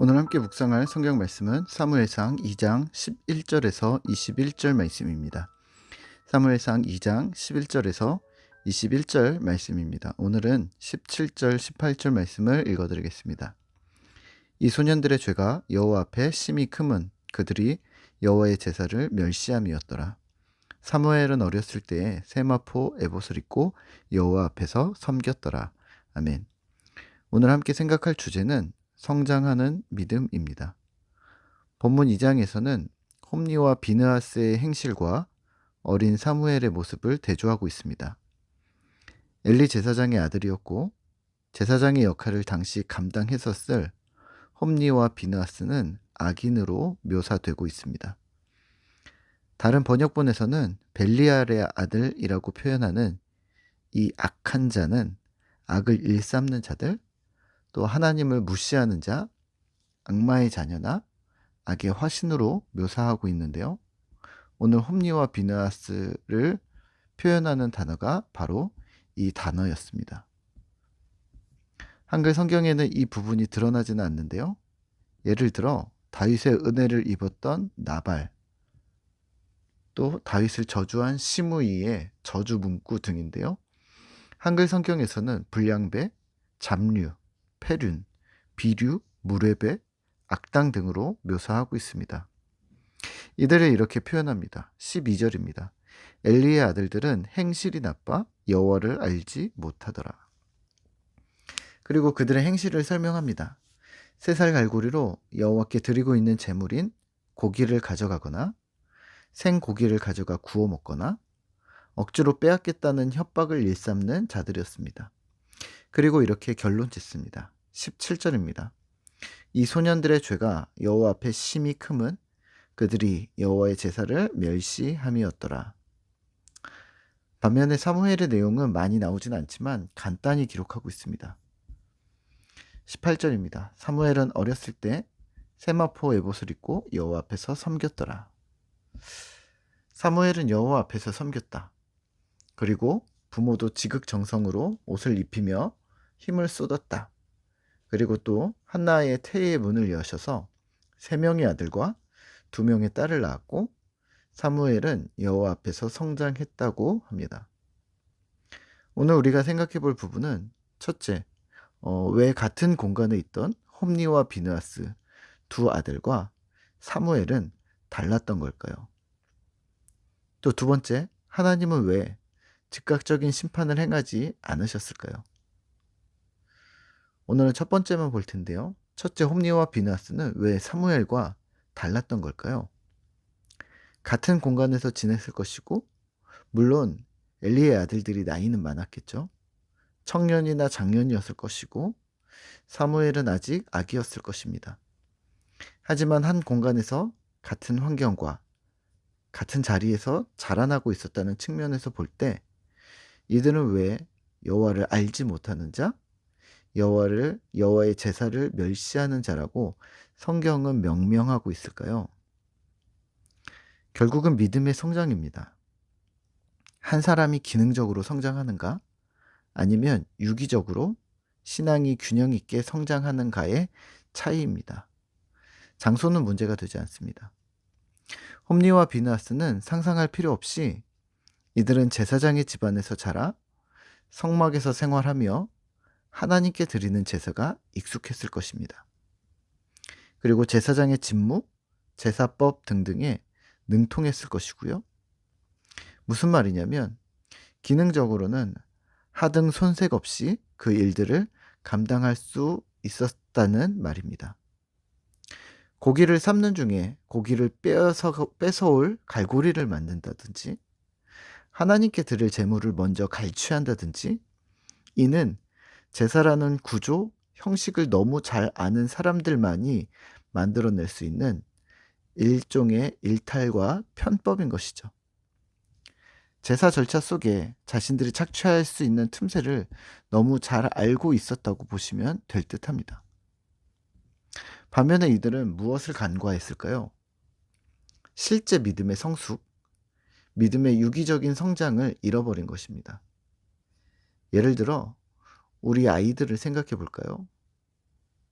오늘 함께 묵상할 성경 말씀은 사무엘상 2장 11절에서 21절 말씀입니다. 사무엘상 2장 11절에서 21절 말씀입니다. 오늘은 17절, 18절 말씀을 읽어드리겠습니다. 이 소년들의 죄가 여호와 앞에 심히 크면 그들이 여호와의 제사를 멸시함이었더라. 사무엘은 어렸을 때에 세마포 에봇을 입고 여호와 앞에서 섬겼더라. 아멘. 오늘 함께 생각할 주제는 성장하는 믿음입니다. 본문 2장에서는 홈리와 비느하스의 행실과 어린 사무엘의 모습을 대조하고 있습니다. 엘리 제사장의 아들이었고 제사장의 역할을 당시 감당했었을 홈리와 비느하스는 악인으로 묘사되고 있습니다. 다른 번역본에서는 벨리알의 아들이라고 표현하는 이 악한 자는 악을 일삼는 자들, 또 하나님을 무시하는 자, 악마의 자녀나 악의 화신으로 묘사하고 있는데요. 오늘 홈리와 비느하스를 표현하는 단어가 바로 이 단어였습니다. 한글 성경에는 이 부분이 드러나지는 않는데요. 예를 들어 다윗의 은혜를 입었던 나발, 또 다윗을 저주한 시므이의 저주 문구 등인데요. 한글 성경에서는 불량배, 잡류, 폐륜, 비류, 무례배, 악당 등으로 묘사하고 있습니다. 이들을 이렇게 표현합니다. 12절입니다. 엘리의 아들들은 행실이 나빠 여호와를 알지 못하더라. 그리고 그들의 행실을 설명합니다. 세 살 갈고리로 여호와께 드리고 있는 제물인 고기를 가져가거나 생고기를 가져가 구워 먹거나 억지로 빼앗겠다는 협박을 일삼는 자들이었습니다. 그리고 이렇게 결론 짓습니다. 17절입니다. 이 소년들의 죄가 여호와 앞에 심히 크면 그들이 여호와의 제사를 멸시함이었더라. 반면에 사무엘의 내용은 많이 나오진 않지만 간단히 기록하고 있습니다. 18절입니다. 사무엘은 어렸을 때 세마포 에봇을 입고 여호와 앞에서 섬겼더라. 사무엘은 여호와 앞에서 섬겼다. 그리고 부모도 지극정성으로 옷을 입히며 힘을 쏟았다. 그리고 또 한나의 태의 문을 여셔서 3명의 아들과 2명의 딸을 낳았고 사무엘은 여호와 앞에서 성장했다고 합니다. 오늘 우리가 생각해 볼 부분은 첫째, 왜 같은 공간에 있던 홈리와 비느하스 두 아들과 사무엘은 달랐던 걸까요? 또 두 번째, 하나님은 왜 즉각적인 심판을 행하지 않으셨을까요? 오늘은 첫 번째만 볼 텐데요. 첫째, 홈리와 비느하스는 왜 사무엘과 달랐던 걸까요? 같은 공간에서 지냈을 것이고 물론 엘리의 아들들이 나이는 많았겠죠. 청년이나 장년이었을 것이고 사무엘은 아직 아기였을 것입니다. 하지만 한 공간에서 같은 환경과 같은 자리에서 자라나고 있었다는 측면에서 볼 때 이들은 왜 여호와를 알지 못하는 자, 여호와의 제사를 멸시하는 자라고 성경은 명명하고 있을까요? 결국은 믿음의 성장입니다. 한 사람이 기능적으로 성장하는가? 아니면 유기적으로 신앙이 균형 있게 성장하는가의 차이입니다. 장소는 문제가 되지 않습니다. 홈리와 비느하스는 상상할 필요 없이 이들은 제사장의 집안에서 자라 성막에서 생활하며 하나님께 드리는 제사가 익숙했을 것입니다. 그리고 제사장의 직무, 제사법 등등에 능통했을 것이고요. 무슨 말이냐면 기능적으로는 하등 손색 없이 그 일들을 감당할 수 있었다는 말입니다. 고기를 삶는 중에 고기를 뺏어올 갈고리를 만든다든지 하나님께 드릴 제물을 먼저 갈취한다든지 이는 제사라는 구조, 형식을 너무 잘 아는 사람들만이 만들어낼 수 있는 일종의 일탈과 편법인 것이죠. 제사 절차 속에 자신들이 착취할 수 있는 틈새를 너무 잘 알고 있었다고 보시면 될 듯합니다. 반면에 이들은 무엇을 간과했을까요? 실제 믿음의 성숙, 믿음의 유기적인 성장을 잃어버린 것입니다. 예를 들어 우리 아이들을 생각해 볼까요?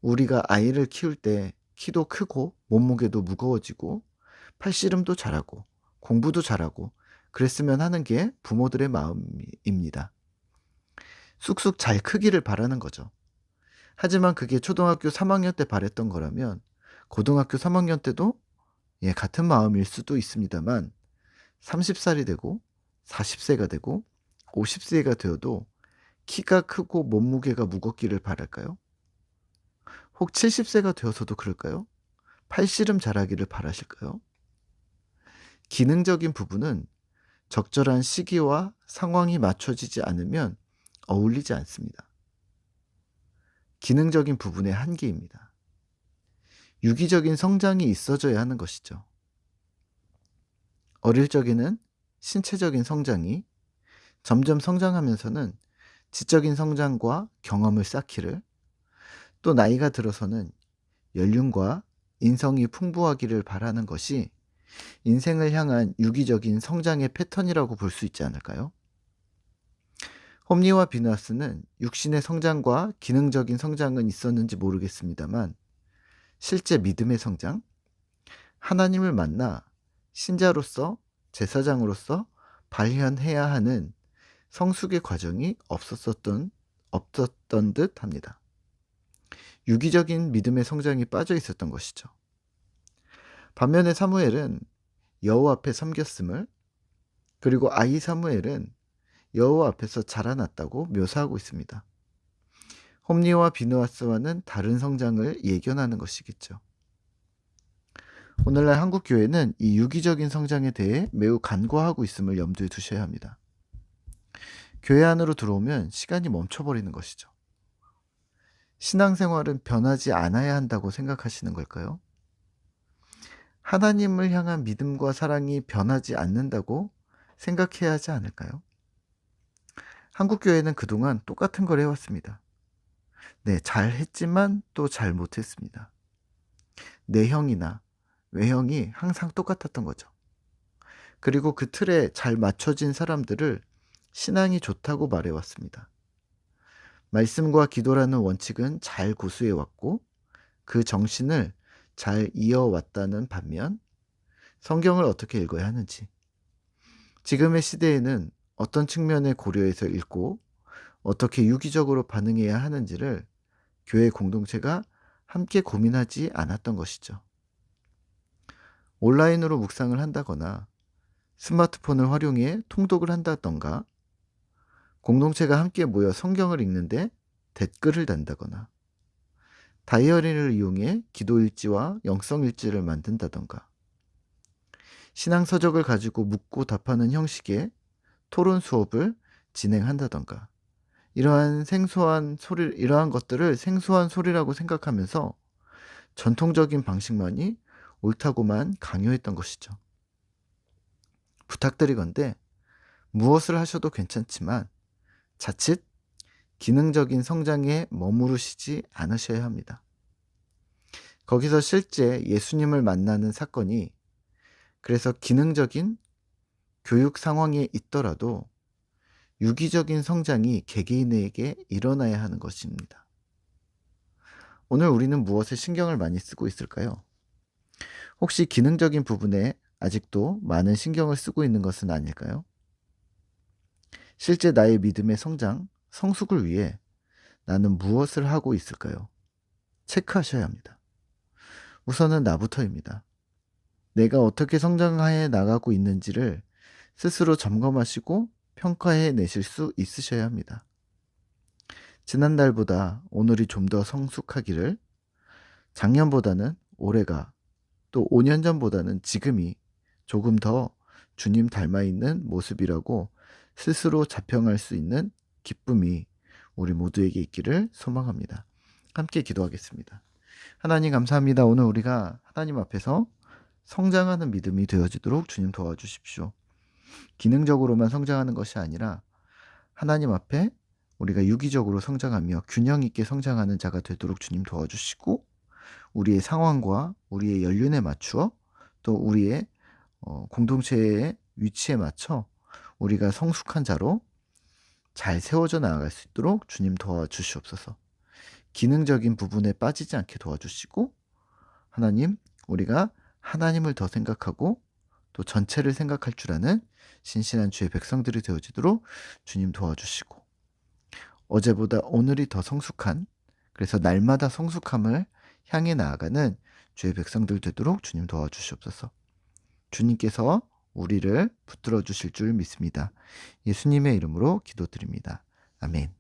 우리가 아이를 키울 때 키도 크고 몸무게도 무거워지고 팔씨름도 잘하고 공부도 잘하고 그랬으면 하는 게 부모들의 마음입니다. 쑥쑥 잘 크기를 바라는 거죠. 하지만 그게 초등학교 3학년 때 바랬던 거라면 고등학교 3학년 때도 같은 마음일 수도 있습니다만 30살이 되고 40세가 되고 50세가 되어도 키가 크고 몸무게가 무겁기를 바랄까요? 혹 70세가 되어서도 그럴까요? 팔씨름 잘하기를 바라실까요? 기능적인 부분은 적절한 시기와 상황이 맞춰지지 않으면 어울리지 않습니다. 기능적인 부분의 한계입니다. 유기적인 성장이 있어져야 하는 것이죠. 어릴 적에는 신체적인 성장이, 점점 성장하면서는 지적인 성장과 경험을 쌓기를, 또 나이가 들어서는 연륜과 인성이 풍부하기를 바라는 것이 인생을 향한 유기적인 성장의 패턴이라고 볼 수 있지 않을까요? 홈리와 비너스는 육신의 성장과 기능적인 성장은 있었는지 모르겠습니다만 실제 믿음의 성장, 하나님을 만나 신자로서 제사장으로서 발현해야 하는 성숙의 과정이 없었던 듯 합니다. 유기적인 믿음의 성장이 빠져 있었던 것이죠. 반면에 사무엘은 여호와 앞에 섬겼음을, 그리고 아이 사무엘은 여호와 앞에서 자라났다고 묘사하고 있습니다. 홈리와 비느하스와는 다른 성장을 예견하는 것이겠죠. 오늘날 한국 교회는 이 유기적인 성장에 대해 매우 간과하고 있음을 염두에 두셔야 합니다. 교회 안으로 들어오면 시간이 멈춰버리는 것이죠. 신앙생활은 변하지 않아야 한다고 생각하시는 걸까요? 하나님을 향한 믿음과 사랑이 변하지 않는다고 생각해야 하지 않을까요? 한국 교회는 그동안 똑같은 걸 해왔습니다. 잘했지만 또 잘 못했습니다. 내형이나 외형이 항상 똑같았던 거죠. 그리고 그 틀에 잘 맞춰진 사람들을 신앙이 좋다고 말해왔습니다. 말씀과 기도라는 원칙은 잘 고수해왔고 그 정신을 잘 이어왔다는 반면 성경을 어떻게 읽어야 하는지, 지금의 시대에는 어떤 측면을 고려해서 읽고 어떻게 유기적으로 반응해야 하는지를 교회 공동체가 함께 고민하지 않았던 것이죠. 온라인으로 묵상을 한다거나 스마트폰을 활용해 통독을 한다던가 공동체가 함께 모여 성경을 읽는데 댓글을 단다거나 다이어리를 이용해 기도일지와 영성일지를 만든다던가 신앙서적을 가지고 묻고 답하는 형식의 토론 수업을 진행한다던가 이러한 것들을 생소한 소리라고 생각하면서 전통적인 방식만이 옳다고만 강요했던 것이죠. 부탁드리건대 무엇을 하셔도 괜찮지만 자칫 기능적인 성장에 머무르시지 않으셔야 합니다. 거기서 실제 예수님을 만나는 사건이 그래서 기능적인 교육 상황에 있더라도 유기적인 성장이 개개인에게 일어나야 하는 것입니다. 오늘 우리는 무엇에 신경을 많이 쓰고 있을까요? 혹시 기능적인 부분에 아직도 많은 신경을 쓰고 있는 것은 아닐까요? 실제 나의 믿음의 성장, 성숙을 위해 나는 무엇을 하고 있을까요? 체크하셔야 합니다. 우선은 나부터입니다. 내가 어떻게 성장해 나가고 있는지를 스스로 점검하시고 평가해 내실 수 있으셔야 합니다. 지난달보다 오늘이 좀 더 성숙하기를, 작년보다는 올해가, 또 5년 전보다는 지금이 조금 더 주님 닮아 있는 모습이라고 스스로 자평할 수 있는 기쁨이 우리 모두에게 있기를 소망합니다. 함께 기도하겠습니다. 하나님 감사합니다. 오늘 우리가 하나님 앞에서 성장하는 믿음이 되어지도록 주님 도와주십시오. 기능적으로만 성장하는 것이 아니라 하나님 앞에 우리가 유기적으로 성장하며 균형 있게 성장하는 자가 되도록 주님 도와주시고 우리의 상황과 우리의 연륜에 맞추어 또 우리의 공동체의 위치에 맞춰 우리가 성숙한 자로 잘 세워져 나아갈 수 있도록 주님 도와주시옵소서. 기능적인 부분에 빠지지 않게 도와주시고 하나님, 우리가 하나님을 더 생각하고 또 전체를 생각할 줄 아는 신실한 주의 백성들이 되어지도록 주님 도와주시고, 어제보다 오늘이 더 성숙한, 그래서 날마다 성숙함을 향해 나아가는 주의 백성들 되도록 주님 도와주시옵소서. 주님께서 우리를 붙들어 주실 줄 믿습니다. 예수님의 이름으로 기도드립니다. 아멘.